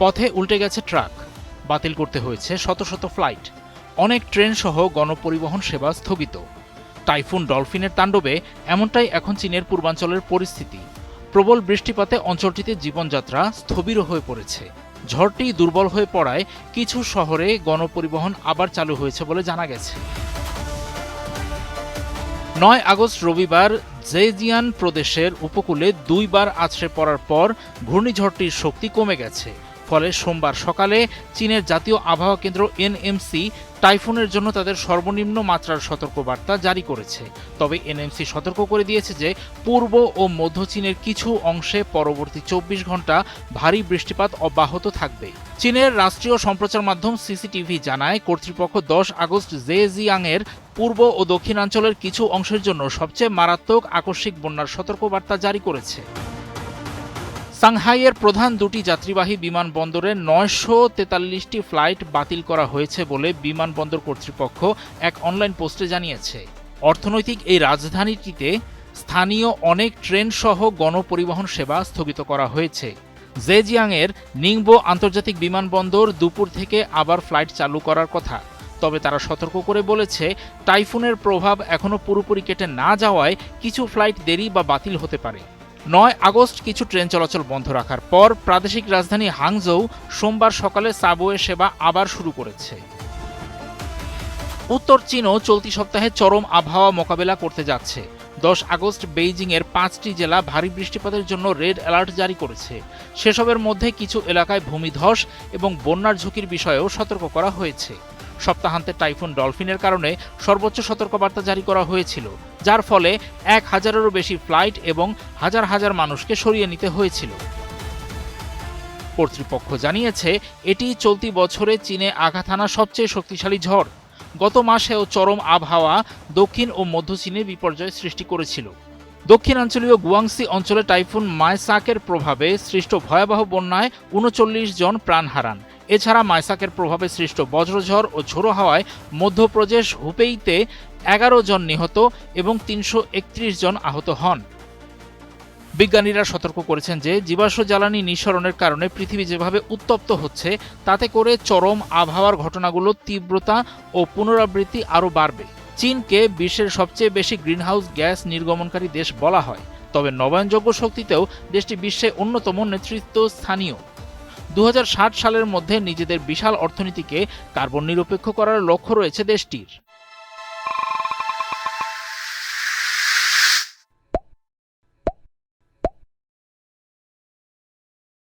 পথে উল্টে গেছে ট্রাক, বাতিল করতে হয়েছে শত শত ফ্লাইট, অনেক ট্রেন সহ গণপরিবহন সেবা স্থগিত। টাইফুন ডলফিনের তাণ্ডবে এমনটাই এখন চীনের পূর্বাঞ্চলের পরিস্থিতি। প্রবল বৃষ্টিপাতে অঞ্চলটিতে জীবনযাত্রা স্থবির হয়ে পড়েছে। ঝড়টি দুর্বল হয়ে পড়ায় কিছু শহরে গণপরিবহন আবার চালু হয়েছে বলে জানা গেছে। ৯ আগস্ট রবিবার জেজিয়ান প্রদেশের উপকূলে ২ বার আছড়ে পড়ার পর ঘূর্ণিঝড়টির শক্তি কমে গেছে। ফলে সোমবার সকালে চীনের জাতীয় আবহাওয়া কেন্দ্র এনএমসি টাইফুনের জন্য তাদের সর্বনিম্ন মাত্রার সতর্কবার্তা জারি করেছে। তবে এনএমসি সতর্ক করে দিয়েছে যে পূর্ব ও মধ্য চীনের কিছু অংশে পরবর্তী ২৪ ঘন্টা ভারী বৃষ্টিপাত অব্যাহত থাকবে। চীনের রাষ্ট্রীয় সম্প্রচার মাধ্যম সিসিটিভি জানায়, কর্তৃপক্ষ ১০ আগস্ট জেজিয়াংয়ের পূর্ব ও দক্ষিণাঞ্চলের কিছু অংশের জন্য সবচেয়ে মারাত্মক আকস্মিক বন্যার সতর্কবার্তা জারি করেছে। সাংহাইয়ের প্রধান দুটি যাত্রীবাহী বিমানবন্দরে ৯৪৩টি ফ্লাইট বাতিল করা হয়েছে বলে বিমানবন্দর কর্তৃপক্ষ এক অনলাইন পোস্টে জানিয়েছে। অর্থনৈতিক এই রাজধানীটিতে স্থানীয় অনেক ট্রেন সহ গণপরিবহন সেবা স্থগিত করা হয়েছে। জেজিয়াংয়ের নিংবো আন্তর্জাতিক বিমানবন্দর দুপুর থেকে আবার ফ্লাইট চালু করার কথা। তবে তারা সতর্ক করে বলেছে, টাইফুনের প্রভাব এখনও পুরোপুরি কেটে না যাওয়ায় কিছু ফ্লাইট দেরি বা বাতিল হতে পারে। ৯ আগস্ট কিছু ট্রেন চলাচল বন্ধ রাখার পর প্রাদেশিক রাজধানী হাংজৌ সোমবার সকালে সাবওয়ে সেবা আবার শুরু করেছে। উত্তর চীনও চলতি সপ্তাহে চরম আবহাওয়া মোকাবেলা করতে যাচ্ছে। ১০ আগস্ট বেইজিংয়ের ৫টি জেলা ভারী বৃষ্টিপাতের জন্য রেড অ্যালার্ট জারি করেছে। সেসবের মধ্যে কিছু এলাকায় ভূমিধস এবং বন্যার ঝুঁকির বিষয়েও সতর্ক করা হয়েছে। সপ্তাহান্তে টাইফুন ডলফিনের কারণে সর্বোচ্চ সতর্কবার্তা জারি করা হয়েছিল, যার ফলে ১,০০০-এরও বেশি ফ্লাইট এবং হাজার হাজার মানুষকে সরিয়ে নিতে হয়েছিল। কর্তৃপক্ষ জানিয়েছে, এটি চলতি বছরে চীনে আঘাত হানা সবচেয়ে শক্তিশালী ঝড়। গত মাসেও চরম আবহাওয়া দক্ষিণ ও মধ্য চীনে বিপর্যয় সৃষ্টি করেছিল। দক্ষিণাঞ্চলীয় গুয়াংসি অঞ্চলে টাইফুন মাইসাকের প্রভাবে সৃষ্ট ভয়াবহ বন্যায় ৩৯ জন প্রাণ হারান। এছাড়া মাইসাকের প্রভাবে সৃষ্ট বজ্রঝড় ও ঝোড়ো হাওয়ায় মধ্যপ্রদেশ হুপেইতে ১১ জন নিহত এবং ৩৩১ জন আহত হন। বিজ্ঞানীরা সতর্ক করেছেন যে জীবাশ্ম জ্বালানি নিঃসরণের কারণে পৃথিবী যেভাবে উত্তপ্ত হচ্ছে, তাতে করে চরম আবহাওয়ার ঘটনাগুলোর তীব্রতা ও পুনরাবৃত্তি আরও বাড়বে। চীনকে বিশ্বের সবচেয়ে বেশি গ্রিনহাউস গ্যাস নির্গমনকারী দেশ বলা হয়, তবে নবায়নযোগ্য শক্তিতেও দেশটি বিশ্বে অন্যতম নেতৃত্বস্থানীয়। ২০৬০ সালের মধ্যে নিজেদের বিশাল অর্থনীতিকে কার্বন নিরপেক্ষ করার লক্ষ্য রয়েছে দেশটির।